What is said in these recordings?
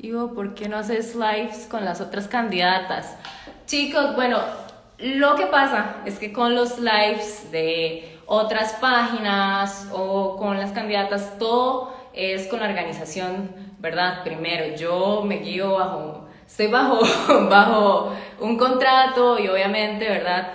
Ivo, ¿por qué no haces lives con las otras candidatas? Chicos, bueno, lo que pasa es que con los lives de otras páginas o con las candidatas, todo es con la organización, ¿verdad? Primero, yo me guío estoy bajo, bajo un contrato y obviamente, ¿verdad?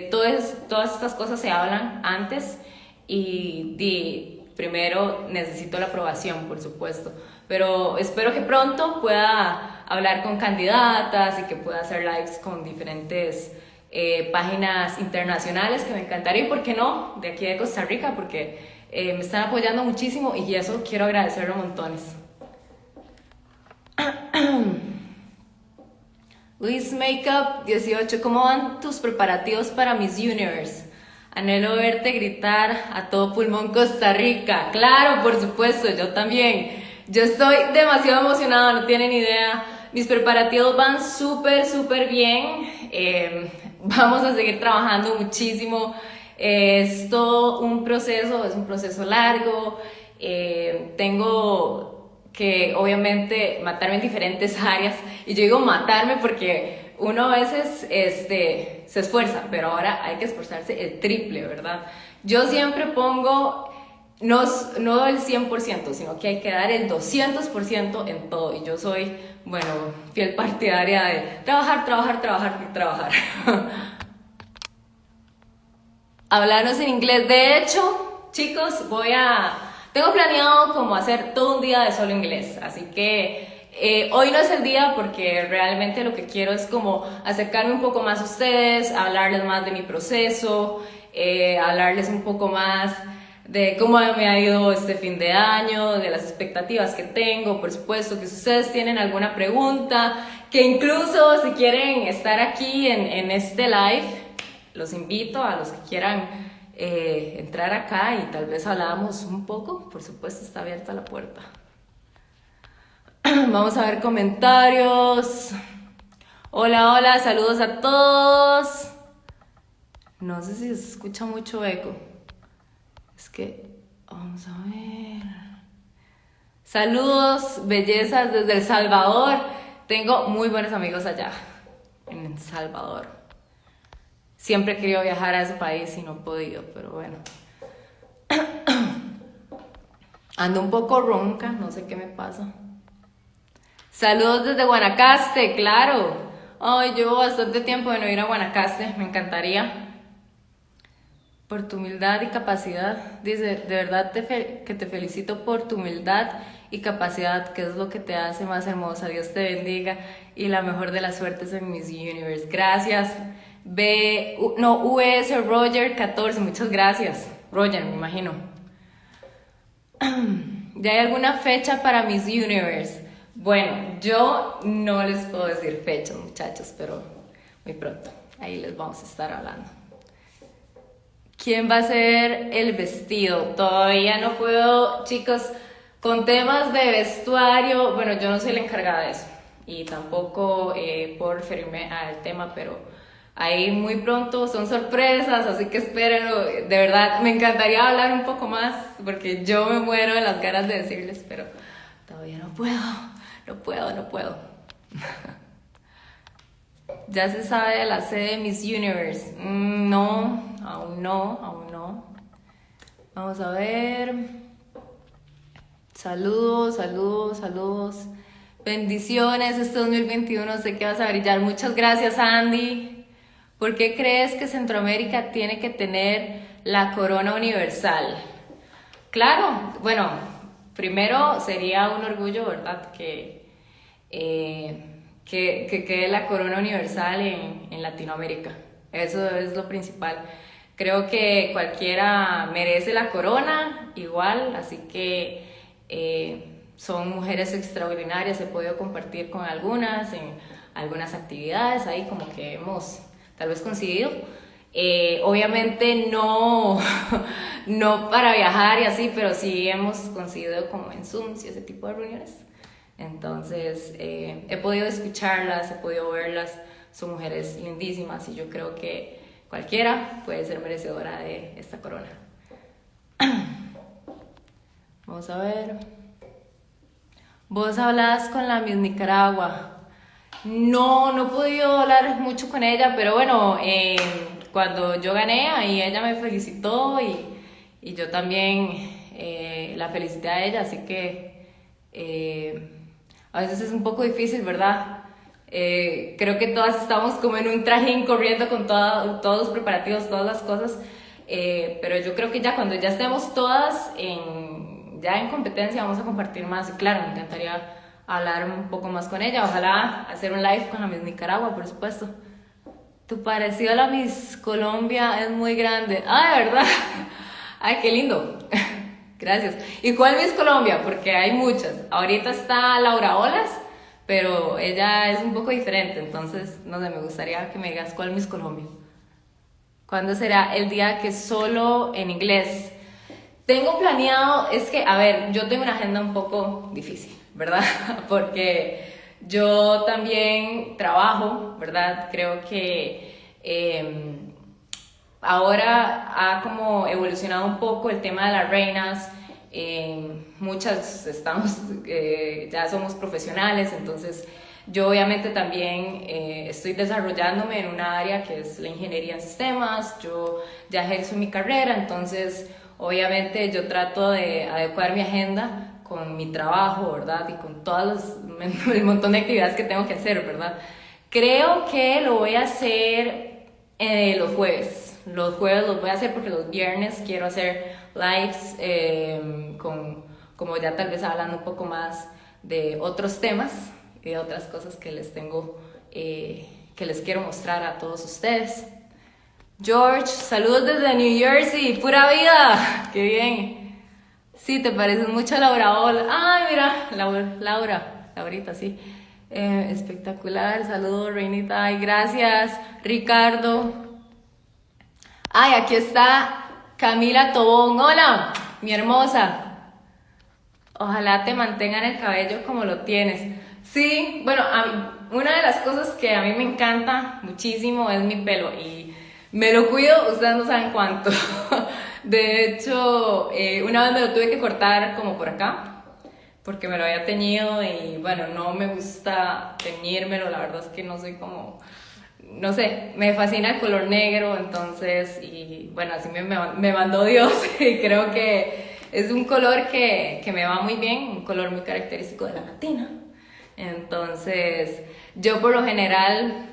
Todas estas cosas se hablan antes y primero necesito la aprobación, por supuesto, pero espero que pronto pueda hablar con candidatas y que pueda hacer lives con diferentes páginas internacionales, que me encantaría, y por qué no, de aquí de Costa Rica, porque me están apoyando muchísimo y eso quiero agradecerlo montones. Luis Makeup 18, ¿cómo van tus preparativos para Miss Universe? Anhelo verte gritar a todo pulmón Costa Rica. Claro, por supuesto, yo también. Yo estoy demasiado emocionada, no tienen idea. Mis preparativos van súper bien. Vamos a seguir trabajando muchísimo. Es todo un proceso, es un proceso largo. Tengo que obviamente matarme en diferentes áreas, y yo digo matarme porque uno a veces se esfuerza, pero ahora hay que esforzarse el triple, ¿verdad? Yo siempre pongo, no el 100%, sino que hay que dar el 200% en todo, y yo soy, bueno, fiel partidaria de trabajar. Hablarnos en inglés. De hecho, chicos, tengo planeado como hacer todo un día de solo inglés, así que hoy no es el día porque realmente lo que quiero es como acercarme un poco más a ustedes, hablarles más de mi proceso, hablarles un poco más de cómo me ha ido este fin de año, de las expectativas que tengo, por supuesto que si ustedes tienen alguna pregunta, que incluso si quieren estar aquí en este live, los invito a los que quieran entrar acá y tal vez hablamos un poco. Por supuesto, está abierta la puerta. Vamos a ver comentarios. Hola, saludos a todos. No sé si se escucha mucho eco. Es que, vamos a ver. Saludos, bellezas desde El Salvador. Tengo muy buenos amigos allá, en El Salvador. Siempre he querido viajar a ese país y no he podido, pero bueno. Ando un poco ronca, no sé qué me pasa. Saludos desde Guanacaste, claro. Ay, llevo bastante tiempo de no ir a Guanacaste, me encantaría. Por tu humildad y capacidad. Dice, de verdad que te felicito por tu humildad y capacidad, que es lo que te hace más hermosa. Dios te bendiga y la mejor de las suertes en Miss Universe. Gracias. US Roger 14, muchas gracias. Roger, me imagino. ¿Ya hay alguna fecha para Miss Universe? Bueno, yo no les puedo decir fechas, muchachos, pero muy pronto. Ahí les vamos a estar hablando. ¿Quién va a hacer el vestido? Todavía no puedo, chicos, con temas de vestuario. Bueno, yo no soy la encargada de eso y tampoco puedo referirme al tema, pero ahí muy pronto son sorpresas, así que espérenlo. De verdad, me encantaría hablar un poco más porque yo me muero de las ganas de decirles, pero todavía no puedo. ¿Ya se sabe de la sede de Miss Universe? No, aún no. Vamos a ver. Saludos. Bendiciones, este 2021 sé que vas a brillar. Muchas gracias, Andy. ¿Por qué crees que Centroamérica tiene que tener la corona universal? Claro, bueno, primero sería un orgullo, ¿verdad? Que quede la corona universal en Latinoamérica. Eso es lo principal. Creo que cualquiera merece la corona igual, así que son mujeres extraordinarias. He podido compartir con algunas en algunas actividades ahí como que hemos tal vez coincidido. Obviamente no, no para viajar y así, pero sí hemos coincidido como en Zooms y ese tipo de reuniones. Entonces he podido escucharlas, he podido verlas, son mujeres lindísimas y yo creo que cualquiera puede ser merecedora de esta corona. Vamos a ver. Vos hablas con la Miss Nicaragua. No, no he podido hablar mucho con ella, pero bueno, cuando yo gané, ahí ella me felicitó y yo también la felicité a ella, así que a veces es un poco difícil, ¿verdad? Creo que todas estamos como en un trajín corriendo con todos los preparativos, todas las cosas, pero yo creo que ya cuando ya estemos todas ya en competencia vamos a compartir más y claro, me encantaría hablar un poco más con ella, ojalá hacer un live con la Miss Nicaragua, por supuesto. Tu parecido a la Miss Colombia es muy grande. Ah, de verdad. Ay, qué lindo. Gracias. ¿Y cuál Miss Colombia? Porque hay muchas. Ahorita está Laura Olas, pero ella es un poco diferente, entonces, no sé, me gustaría que me digas cuál Miss Colombia. ¿Cuándo será el día que solo en inglés? Tengo planeado, es que, a ver, yo tengo una agenda un poco difícil, ¿verdad? Porque yo también trabajo, ¿verdad? Creo que ahora ha como evolucionado un poco el tema de las reinas. Muchas estamos, ya somos profesionales, entonces yo obviamente también estoy desarrollándome en una área que es la ingeniería en sistemas, yo ya ejerzo mi carrera, entonces obviamente yo trato de adecuar mi agenda con mi trabajo, ¿verdad? Y con todos el montón de actividades que tengo que hacer, ¿verdad? Creo que lo voy a hacer los jueves. Los jueves los voy a hacer porque los viernes quiero hacer lives como ya tal vez hablando un poco más de otros temas y de otras cosas que les tengo, que les quiero mostrar a todos ustedes. George, saludos desde New Jersey, pura vida, qué bien. Sí, te pareces mucho a Laura Ola. Ay, mira, Laurita, sí. Espectacular, saludos, Reinita. Ay, gracias, Ricardo. Ay, aquí está Camila Tobón. Hola, mi hermosa. Ojalá te mantengan el cabello como lo tienes. Sí, bueno, una de las cosas que a mí me encanta muchísimo es mi pelo y me lo cuido, ustedes no saben cuánto. De hecho, una vez me lo tuve que cortar como por acá, porque me lo había teñido y bueno, no me gusta teñírmelo, la verdad es que no soy como, no sé, me fascina el color negro, entonces, y bueno, así me mandó Dios y creo que es un color que me va muy bien, un color muy característico de la latina. Entonces, yo por lo general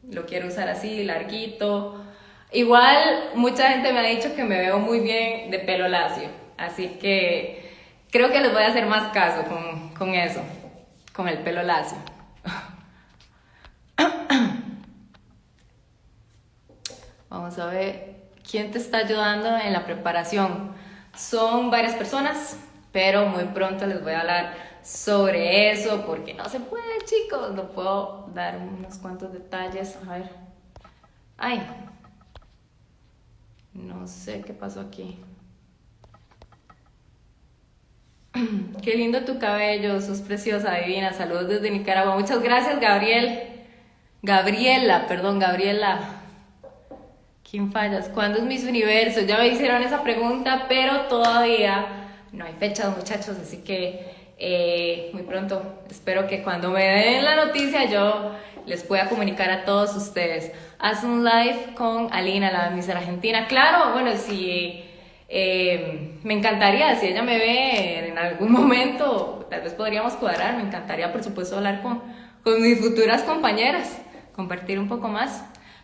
lo quiero usar así, larguito. Igual, mucha gente me ha dicho que me veo muy bien de pelo lacio, así que creo que les voy a hacer más caso con eso, con el pelo lacio. Vamos a ver quién te está ayudando en la preparación. Son varias personas, pero muy pronto les voy a hablar sobre eso porque no se puede, chicos. No puedo dar unos cuantos detalles. A ver. Ay. No sé qué pasó aquí. Qué lindo tu cabello, sos preciosa, divina. Saludos desde Nicaragua. Muchas gracias, Gabriel. Gabriela. ¿Quién fallas? ¿Cuándo es Miss Universo? Ya me hicieron esa pregunta, pero todavía no hay fechas, muchachos, así que muy pronto. Espero que cuando me den la noticia yo les pueda comunicar a todos ustedes. Haz un live con Alina, la Miss Argentina. Claro, bueno, si me encantaría, si ella me ve en algún momento, tal vez podríamos cuadrar. Me encantaría, por supuesto, hablar con mis futuras compañeras, compartir un poco más.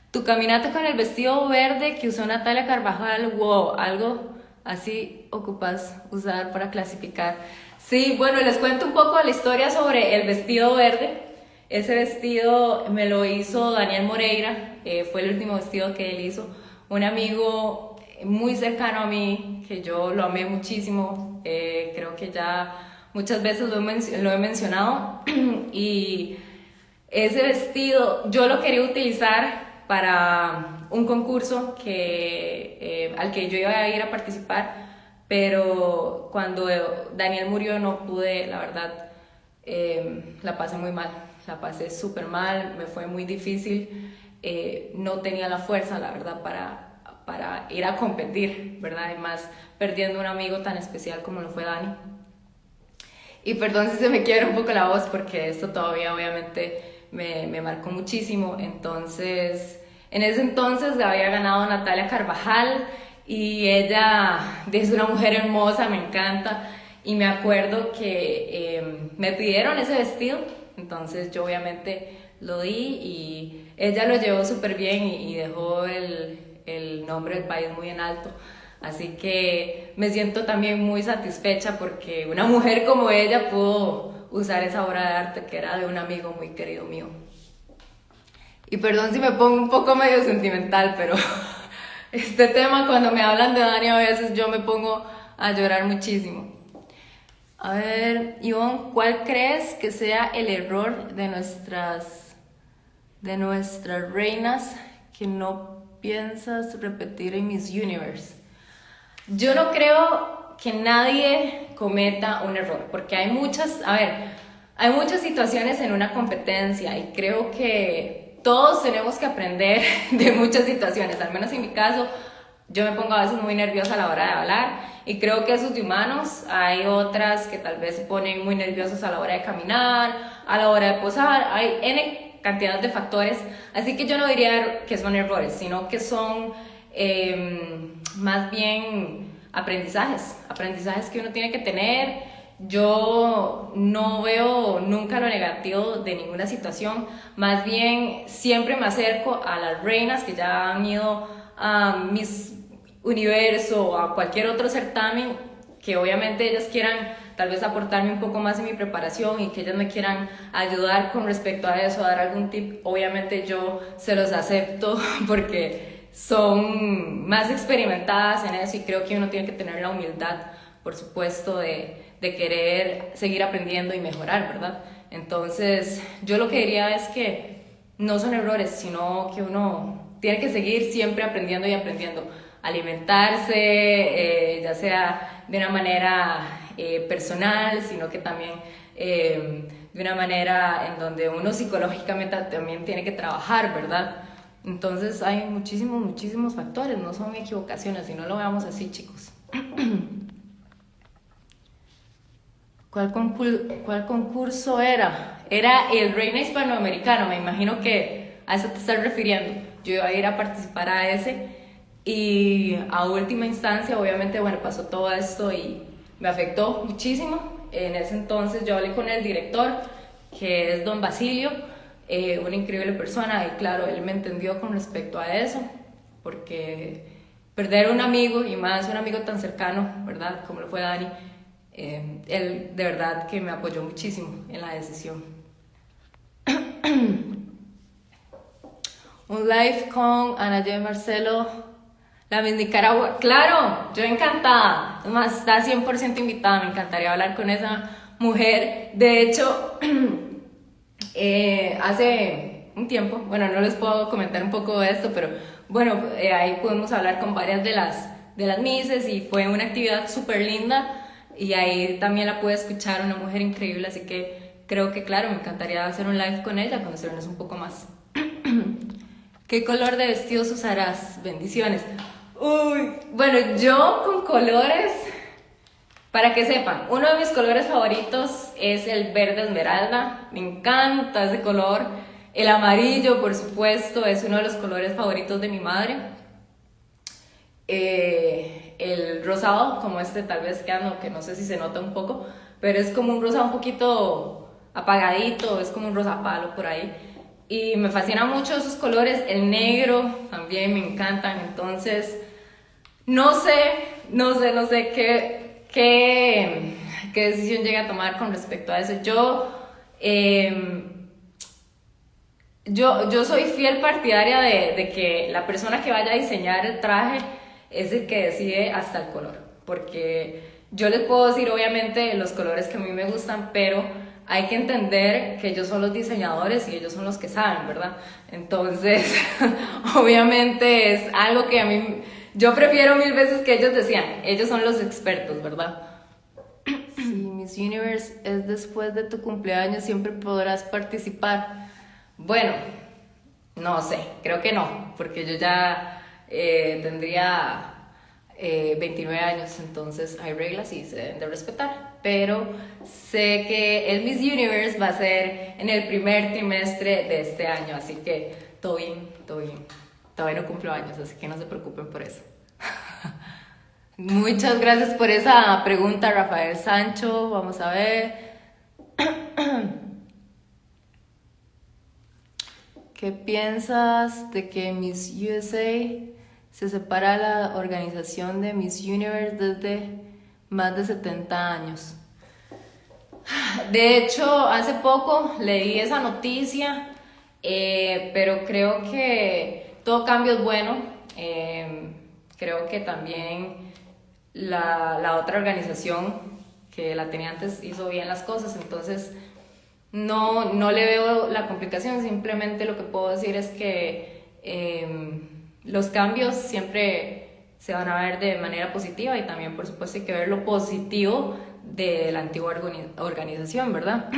Tu caminata con el vestido verde que usó Natalia Carvajal, wow, algo así ocupas usar para clasificar. Sí, bueno, les cuento un poco la historia sobre el vestido verde. Ese vestido me lo hizo Daniel Moreira, fue el último vestido que él hizo. Un amigo muy cercano a mí, que yo lo amé muchísimo, creo que ya muchas veces lo he mencionado. Y ese vestido yo lo quería utilizar para un concurso al que yo iba a ir a participar, pero cuando Daniel murió no pude, la verdad, la pasé muy mal, la pasé súper mal, me fue muy difícil, no tenía la fuerza, la verdad, para ir a competir, ¿verdad? Además, perdiendo un amigo tan especial como lo fue Dani. Y perdón si se me quiebra un poco la voz porque esto todavía obviamente me marcó muchísimo. Entonces, en ese entonces había ganado Natalia Carvajal y ella es una mujer hermosa, me encanta. Y me acuerdo que me pidieron ese vestido, entonces yo obviamente lo di y ella lo llevó súper bien y dejó el nombre del país muy en alto. Así que me siento también muy satisfecha porque una mujer como ella pudo usar esa obra de arte que era de un amigo muy querido mío. Y perdón si me pongo un poco medio sentimental, pero este tema cuando me hablan de Dani a veces yo me pongo a llorar muchísimo. A ver, Ivonne, ¿cuál crees que sea el error de nuestras reinas que no piensas repetir en Miss Universe? Yo no creo que nadie cometa un error, porque hay muchas situaciones en una competencia y creo que todos tenemos que aprender de muchas situaciones, al menos en mi caso. Yo me pongo a veces muy nerviosa a la hora de hablar y creo que eso es de humanos. Hay otras que tal vez se ponen muy nerviosas a la hora de caminar, a la hora de posar. Hay N cantidad de factores. Así que yo no diría que son errores, sino que son más bien aprendizajes que uno tiene que tener. Yo no veo nunca lo negativo de ninguna situación. Más bien siempre me acerco a las reinas que ya han ido a Miss Universo o a cualquier otro certamen, que obviamente ellas quieran tal vez aportarme un poco más en mi preparación y que ellas me quieran ayudar con respecto a eso, a dar algún tip. Obviamente yo se los acepto porque son más experimentadas en eso y creo que uno tiene que tener la humildad, por supuesto, de querer seguir aprendiendo y mejorar, ¿verdad? Entonces yo lo que diría es que no son errores, sino que uno tiene que seguir siempre aprendiendo y aprendiendo. Alimentarse, ya sea de una manera personal, sino que también de una manera en donde uno psicológicamente también tiene que trabajar, ¿verdad? Entonces hay muchísimos factores, no son equivocaciones, y no lo veamos así, chicos. ¿Cuál concurso era? Era el Reina Hispanoamericano, me imagino que a eso te estás refiriendo. Yo iba a ir a participar a ese y a última instancia, obviamente, bueno, pasó todo esto y me afectó muchísimo. En ese entonces yo hablé con el director, que es don Basilio, una increíble persona, y claro, él me entendió con respecto a eso, porque perder un amigo, y más un amigo tan cercano, ¿verdad?, como lo fue Dani, él de verdad que me apoyó muchísimo en la decisión. Un live con Ana J. Marcelo, la Miss Nicaragua. Claro, yo encantada. Además, está 100% invitada. Me encantaría hablar con esa mujer. De hecho, hace un tiempo, bueno, no les puedo comentar un poco de esto, pero bueno, ahí pudimos hablar con varias de las misses y fue una actividad súper linda. Y ahí también la pude escuchar, una mujer increíble, así que creo que, claro, me encantaría hacer un live con ella, conocernos un poco más. ¿Qué color de vestidos usarás? Bendiciones. Uy, bueno, yo con colores, para que sepan, uno de mis colores favoritos es el verde esmeralda, me encanta ese color. El amarillo, por supuesto, es uno de los colores favoritos de mi madre. El rosado, como este tal vez que no sé si se nota un poco, pero es como un rosado un poquito apagadito, es como un rosa palo por ahí. Y me fascinan mucho esos colores. El negro también me encantan. Entonces, no sé qué decisión llegue a tomar con respecto a eso. Yo soy fiel partidaria de que la persona que vaya a diseñar el traje es el que decide hasta el color, porque yo les puedo decir obviamente los colores que a mí me gustan, pero hay que entender que ellos son los diseñadores y ellos son los que saben, ¿verdad? Entonces, obviamente es algo que a mí, yo prefiero mil veces que ellos decían, ellos son los expertos, ¿verdad? Si Miss Universe es después de tu cumpleaños, siempre podrás participar. Bueno, no sé, creo que no, porque yo ya tendría 29 años, entonces hay reglas y se deben de respetar. pero sé que el Miss Universe va a ser en el primer trimestre de este año, así que todo bien, todo bien. Todavía no cumplo años, así que no se preocupen por eso. Muchas gracias por esa pregunta, Rafael Sancho. Vamos a ver. ¿Qué piensas de que Miss USA se separa de la organización de Miss Universe desde más de 70 años? De hecho, hace poco leí esa noticia, pero creo que todo cambio es bueno. Creo que también la otra organización que la tenía antes hizo bien las cosas, entonces no le veo la complicación. Simplemente lo que puedo decir es que los cambios siempre se van a ver de manera positiva, y también por supuesto hay que ver lo positivo de la antigua organización, ¿verdad?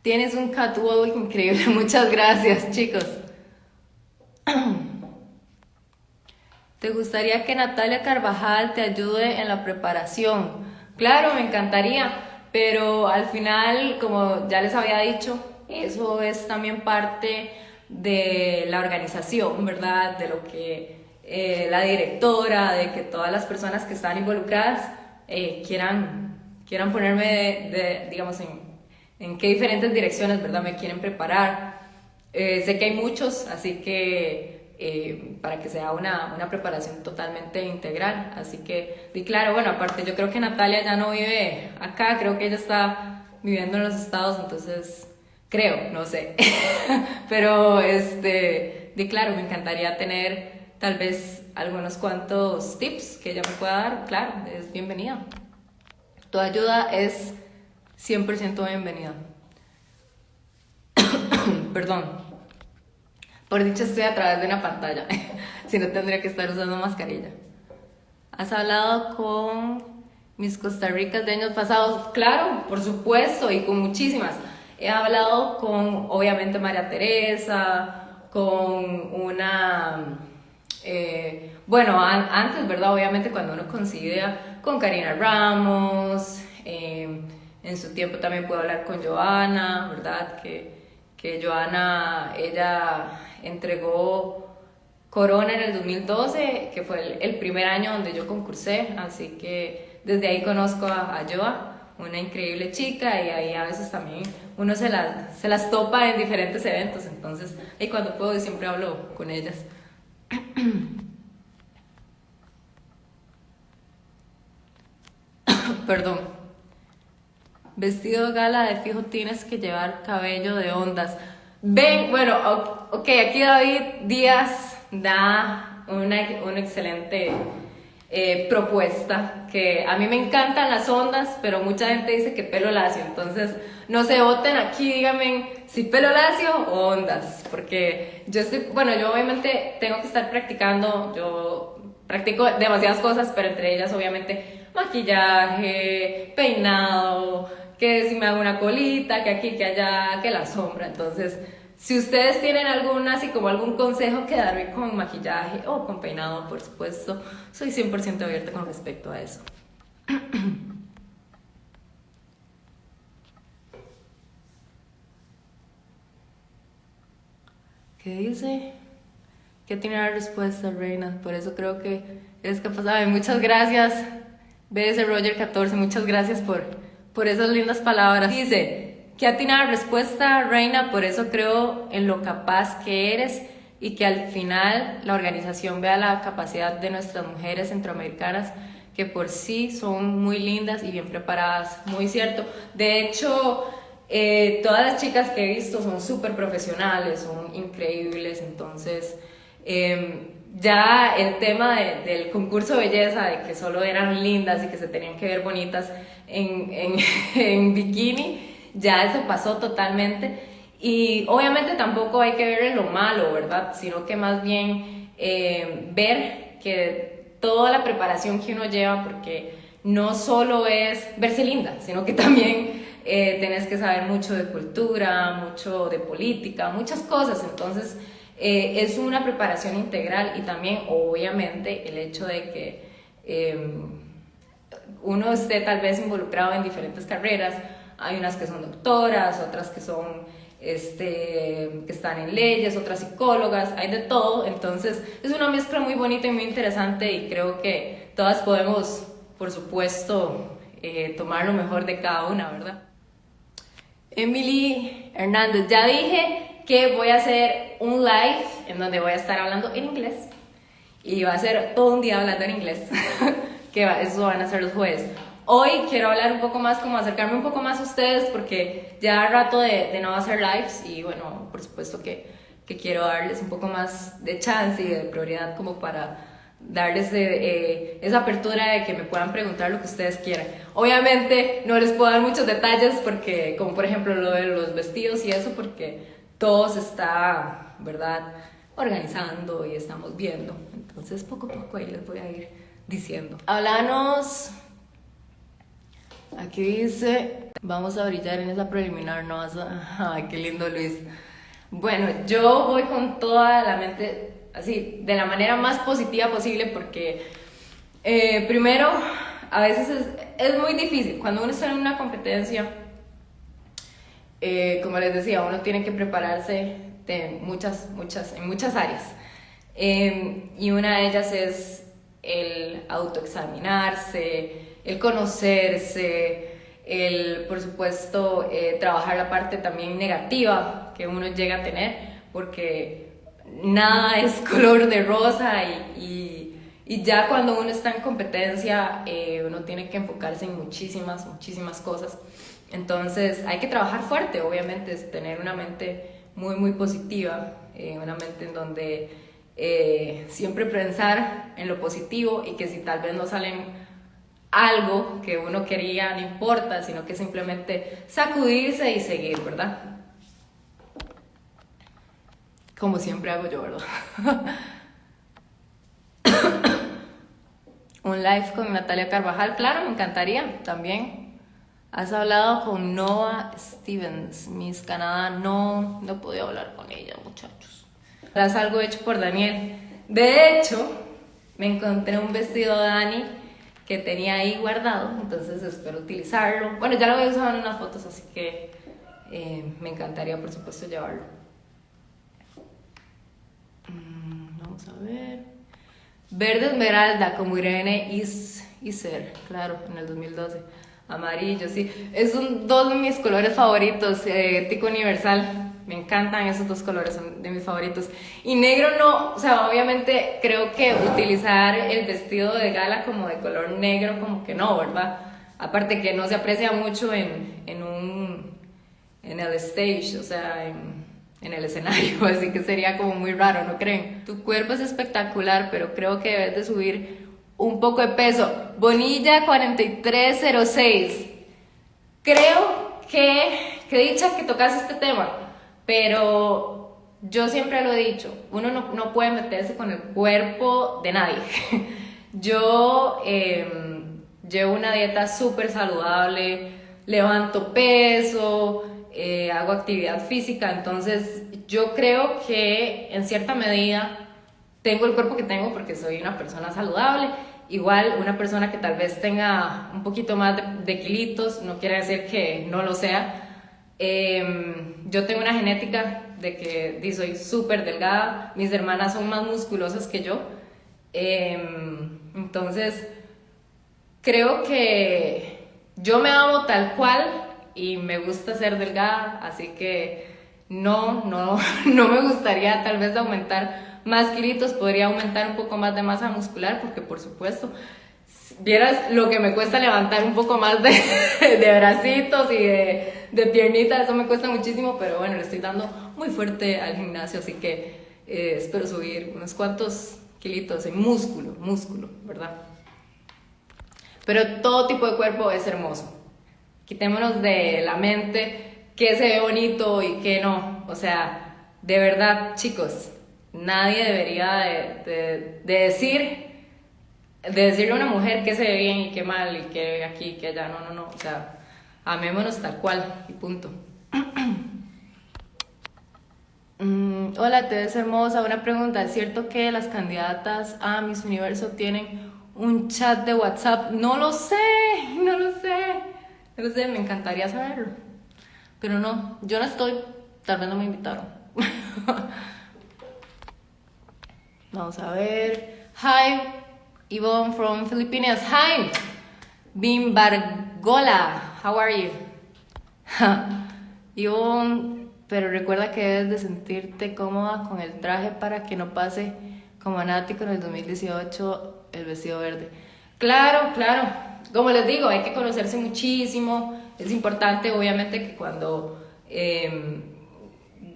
Tienes un catwalk increíble, muchas gracias, chicos. ¿Te gustaría que Natalia Carvajal te ayude en la preparación? Claro, me encantaría, pero al final, como ya les había dicho, eso es también parte de la organización, ¿verdad? De lo que la directora, de que todas las personas que están involucradas quieran ponerme, digamos, en qué diferentes direcciones, ¿verdad? Me quieren preparar. Sé que hay muchos, así que para que sea una preparación totalmente integral. Así que, y claro, bueno, aparte yo creo que Natalia ya no vive acá, creo que ella está viviendo en los Estados, entonces creo, no sé. Pero, y claro, me encantaría tener tal vez algunos cuantos tips que ella me pueda dar. Claro, es bienvenida. Tu ayuda es 100% bienvenida. Perdón. Por dicho, estoy a través de una pantalla, si no tendría que estar usando mascarilla. ¿Has hablado con mis Costa Ricas de años pasados? Claro, por supuesto, y con muchísimas. He hablado con, obviamente, María Teresa, con una... bueno, antes, ¿verdad? Obviamente cuando uno considera con Karina Ramos, en su tiempo también puedo hablar con Joana, ¿verdad? Que Joana, ella entregó Corona en el 2012, que fue el primer año donde yo concursé, así que desde ahí conozco a Joa, una increíble chica, y ahí a veces también uno se las topa en diferentes eventos, entonces ahí cuando puedo siempre hablo con ellas. Perdón. Vestido de gala, de fijo tienes que llevar cabello de ondas. Ven, bueno, ok, aquí David Díaz da una excelente propuesta, que a mí me encantan las ondas, pero mucha gente dice que pelo lacio, entonces no se voten aquí, díganme si pelo lacio o ondas, porque yo obviamente tengo que estar practicando, yo practico demasiadas cosas, pero entre ellas obviamente maquillaje, peinado, que si me hago una colita, que aquí, que allá, que la sombra. Entonces, si ustedes tienen algún consejo que darme con maquillaje o con peinado, por supuesto, soy 100% abierta con respecto a eso. ¿Qué dice? ¿Qué tiene la respuesta, Reina? Por eso creo que eres capaz. Ay, muchas gracias, BS Roger 14, muchas gracias por esas lindas palabras. Dice, ¿qué atina la respuesta, Reina? Por eso creo en lo capaz que eres, y que al final la organización vea la capacidad de nuestras mujeres centroamericanas, que por sí son muy lindas y bien preparadas. Muy cierto. De hecho, todas las chicas que he visto son súper profesionales, son increíbles, entonces ya el tema del concurso de belleza, de que solo eran lindas y que se tenían que ver bonitas en bikini, ya eso pasó totalmente. Y obviamente tampoco hay que ver lo malo, ¿verdad? Sino que más bien ver que toda la preparación que uno lleva, porque no solo es verse linda, sino que también tenés que saber mucho de cultura, mucho de política, muchas cosas. Entonces es una preparación integral, y también obviamente el hecho de que uno esté tal vez involucrado en diferentes carreras. Hay unas que son doctoras, otras que son que están en leyes, otras psicólogas, hay de todo. Entonces es una mezcla muy bonita y muy interesante, y creo que todas podemos, por supuesto, tomar lo mejor de cada una, ¿verdad? Emily Hernández, ya dije que voy a hacer un live en donde voy a estar hablando en inglés, y va a ser todo un día hablando en inglés, eso van a ser los jueves. Hoy quiero hablar un poco más, como acercarme un poco más a ustedes, porque ya rato de no hacer lives, y bueno, por supuesto que quiero darles un poco más de chance y de prioridad, como para darles esa apertura de que me puedan preguntar lo que ustedes quieran. Obviamente no les puedo dar muchos detalles, porque como por ejemplo lo de los vestidos y eso, porque todo se está, ¿verdad?, organizando y estamos viendo. Entonces poco a poco ahí les voy a ir diciendo. Háblanos. Aquí dice, vamos a brillar en esa preliminar, no vas a... Ay, qué lindo, Luis. Bueno, yo voy con toda la mente así, de la manera más positiva posible, porque primero, a veces es muy difícil cuando uno está en una competencia. Como les decía, uno tiene que prepararse en muchas áreas, y una de ellas es el autoexaminarse, el conocerse, el, por supuesto, trabajar la parte también negativa que uno llega a tener, porque nada es color de rosa, y ya cuando uno está en competencia, uno tiene que enfocarse en muchísimas cosas. Entonces hay que trabajar fuerte, obviamente, es tener una mente muy positiva, una mente en donde siempre pensar en lo positivo, y que si tal vez no salen algo que uno quería, no importa, sino que simplemente sacudirse y seguir, ¿verdad? Como siempre hago yo, ¿verdad? Un live con Natalia Carvajal, claro, me encantaría también. Has hablado con Noah Stevens, Miss Canadá. No he podido hablar con ella, muchachos. Es algo hecho por Daniel. De hecho, me encontré un vestido de Dani que tenía ahí guardado, entonces espero utilizarlo. Bueno, ya lo había usado en unas fotos, así que me encantaría, por supuesto, llevarlo. Vamos a ver. Verde esmeralda, como Irene Iser, claro, en el 2012. Amarillo, sí. Dos de mis colores favoritos, Tico Universal. Me encantan esos dos colores, son de mis favoritos. Y negro no, o sea, obviamente creo que utilizar el vestido de gala como de color negro, como que no, ¿verdad? Aparte que no se aprecia mucho en el stage, o sea, en el escenario, así que sería como muy raro, ¿no creen? Tu cuerpo es espectacular, pero creo que debes de subir un poco de peso. Bonilla 4306. Creo que dicha que tocas este tema, pero yo siempre lo he dicho, uno no puede meterse con el cuerpo de nadie. Yo llevo una dieta súper saludable, levanto peso, hago actividad física, entonces yo creo que en cierta medida tengo el cuerpo que tengo porque soy una persona saludable. Igual una persona que tal vez tenga un poquito más de kilitos no quiere decir que no lo sea. Yo tengo una genética de que soy súper delgada, mis hermanas son más musculosas que yo, entonces creo que yo me amo tal cual y me gusta ser delgada, así que no me gustaría tal vez aumentar más kilitos. Podría aumentar un poco más de masa muscular, porque por supuesto, vieras lo que me cuesta levantar un poco más de bracitos y de piernitas, eso me cuesta muchísimo, pero bueno, le estoy dando muy fuerte al gimnasio, así que espero subir unos cuantos kilitos en músculo, ¿verdad? Pero todo tipo de cuerpo es hermoso. Quitémonos de la mente qué se ve bonito y qué no. O sea, de verdad, chicos, nadie debería de decirle a una mujer qué se ve bien y qué mal, y qué aquí, qué allá. No. O sea, amémonos tal cual y punto. Hola, te ves hermosa. Una pregunta: ¿es cierto que las candidatas a Miss Universo tienen un chat de WhatsApp. No lo sé, no lo sé. No lo sé, me encantaría saberlo. Pero no, yo no estoy. Tal vez no me invitaron. Vamos a ver. Hi, Yvonne from Philippines. Hi, Bimbargola. How are you? Yvonne, pero recuerda que debes de sentirte cómoda con el traje para que no pase como a Nati con el 2018, el vestido verde. Claro, claro. Como les digo, hay que conocerse muchísimo. Es importante, obviamente, que cuando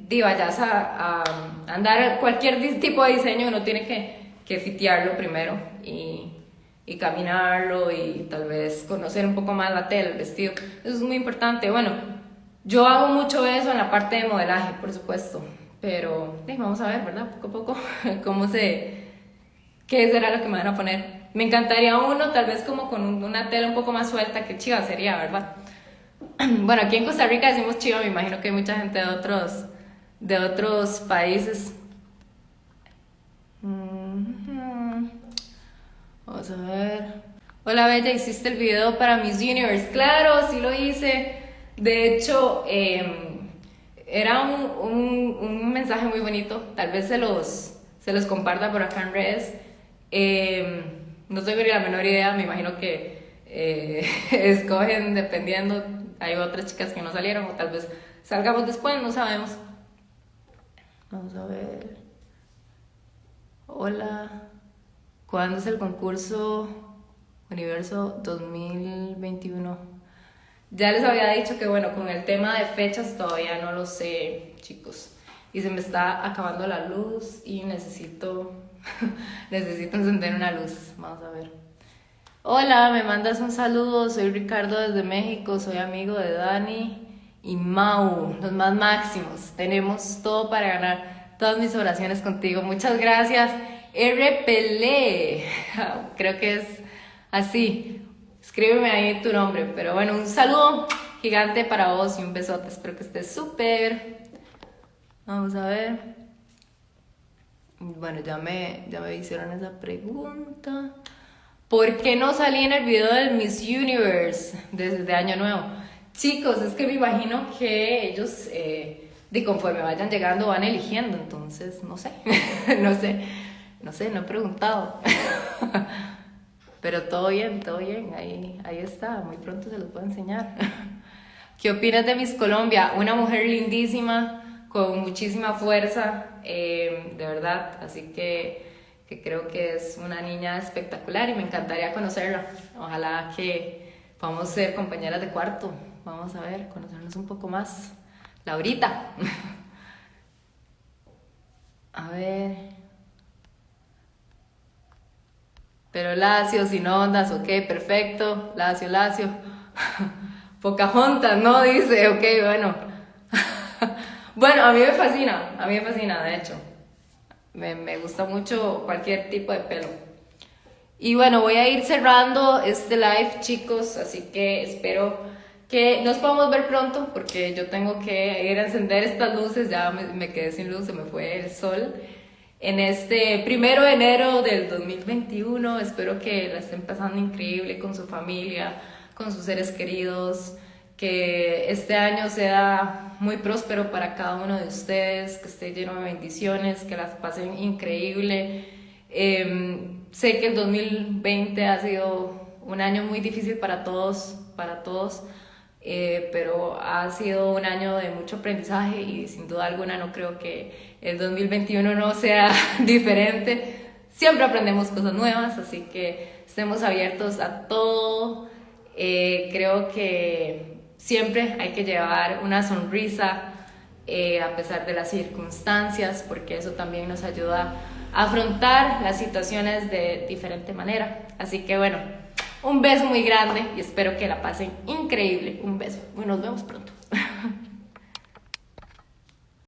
vayas a andar cualquier tipo de diseño, uno tiene que fitearlo primero y caminarlo y tal vez conocer un poco más la tela, el vestido. Eso es muy importante. Bueno, yo hago mucho eso en la parte de modelaje, por supuesto, pero vamos a ver, ¿verdad? Poco a poco, qué será lo que me van a poner. Me encantaría uno, tal vez como con una tela un poco más suelta, que chiva sería, ¿verdad? Bueno, aquí en Costa Rica decimos chiva, me imagino que hay mucha gente de otros países. Vamos a ver. Hola Bella, ¿hiciste el video para Miss Universe? Claro, sí lo hice. De hecho, era un mensaje muy bonito. Tal vez se los comparta por acá en redes. No tengo ni la menor idea. Me imagino que escogen dependiendo. Hay otras chicas que no salieron o tal vez salgamos después, no sabemos. Vamos a ver. Hola. ¿Cuándo es el concurso Universo 2021? Ya les había dicho que bueno, con el tema de fechas todavía no lo sé, chicos. Y se me está acabando la luz y necesito encender una luz. Vamos a ver. Hola, me mandas un saludo. Soy Ricardo desde México. Soy amigo de Dani y Mau, los más máximos. Tenemos todo para ganar. Todas mis oraciones contigo. Muchas gracias. RPL. Creo que es así. Escríbeme ahí tu nombre. Pero bueno, un saludo gigante para vos y un besote. Espero que estés súper. Vamos a ver. Bueno, ya me hicieron esa pregunta. ¿Por qué no salí en el video del Miss Universe desde Año Nuevo? Chicos, es que me imagino que ellos, de conforme vayan llegando, van eligiendo. Entonces, no sé. No he preguntado. Pero todo bien. Ahí está. Muy pronto se los puedo enseñar. ¿Qué opinas de Miss Colombia? Una mujer lindísima, con muchísima fuerza, de verdad. Así que creo que es una niña espectacular y me encantaría conocerla. Ojalá que podamos ser compañeras de cuarto. Vamos a ver, conocernos un poco más. Laurita. A ver. Pero lacio, sin ondas, ok, perfecto. Lacio. Pocahontas, ¿no? Dice, ok, bueno. Bueno, a mí me fascina, de hecho. Me gusta mucho cualquier tipo de pelo. Y bueno, voy a ir cerrando este live, chicos, así que espero que nos podamos ver pronto, porque yo tengo que ir a encender estas luces. Ya me quedé sin luz, se me fue el sol. En este 1 de enero del 2021, espero que la estén pasando increíble con su familia, con sus seres queridos, que este año sea muy próspero para cada uno de ustedes, que esté lleno de bendiciones, que las pasen increíble. Sé que el 2020 ha sido un año muy difícil para todos, pero ha sido un año de mucho aprendizaje y sin duda alguna no creo que el 2021 no sea diferente. Siempre aprendemos cosas nuevas, así que estemos abiertos a todo. Creo que siempre hay que llevar una sonrisa a pesar de las circunstancias, porque eso también nos ayuda a afrontar las situaciones de diferente manera. Así que bueno, un beso muy grande y espero que la pasen increíble. Un beso y nos vemos pronto.